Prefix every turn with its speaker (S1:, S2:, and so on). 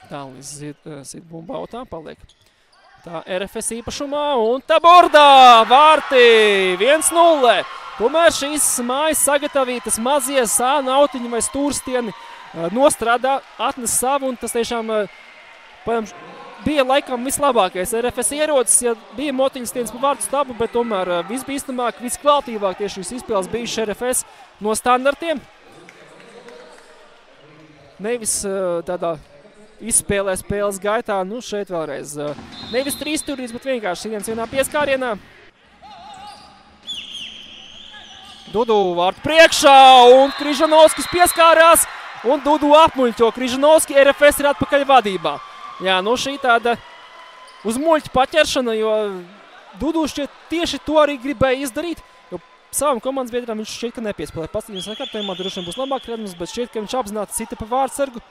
S1: Tālīs Zitbumbautā paliek. Tā RFS īpašumā un Tabordā vārti 1-0. Tomēr šīs mājas sagatavītas mazie sāna autiņi vai stūrstieni nostrādā, atnes savu un tas tiešām bija laikam vislabākais RFS ierocis, ja bija motiņstiens pa vārtu stabu, bet tomēr visbīstamāk, viskvalitīvāk tieši šīs izspēles bijuši RFS no standartiem. Nevis tādā izspēlē spēles gaitā, nu šeit vēlreiz nevis trīsstūrīts, bet vienkārši vienā pieskārienā. Dudu vārtu priekšā un Križanovskis pieskārās un Dudu apmuļķo. Križanovski RFS ir atpakaļ vadībā. Jā, nu šī tāda uz muļķa paķeršana, jo Dudu šķiet tieši to arī gribēja izdarīt. Jo savam komandas biedram viņš šķiet, ka nepiespēlē. Paskatījums sakārtojumā droši vien būs labāk redzams, bet šķiet, ka viņš apzināti cita pa vārdsargu.